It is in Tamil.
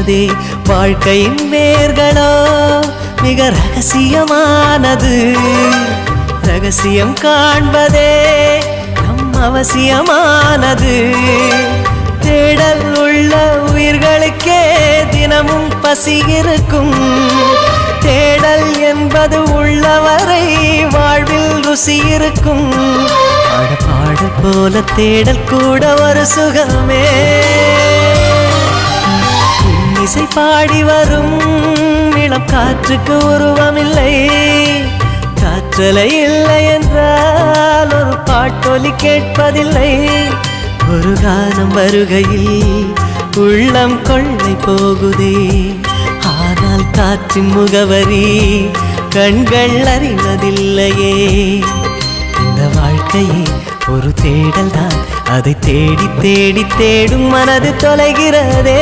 தொலைகிறதே. வாழ்க்கையின் வேர்களோ மிக ரகசியமானது. ரகசியம் காண்பதே நம் அவசியமானது. தேடல் உள்ள உயிர்களுக்கே தினமும் பசி இருக்கும். தேடல் என்பது உள்ளவரை வாழ்வில் ருசி இருக்கும். பாடல் போல தேடல் கூட ஒரு சுகமே. இசை பாடி வரும் இளம் காற்றுக்கு உருவமில்லை. காற்றலை இல்லை என்றால் ஒரு பாட்டொலி கேட்பதில்லை. ஒரு காலம் வருகையில் உள்ளம் கொள்ளை போகுதே. ஆனால் காற்றின் முகவரி கண்கள் அறிவதில்லையே. இந்த வாழ்க்கையே ஒரு தேடல் தான். அதை தேடி தேடி தேடும் மனது தொலைகிறதே.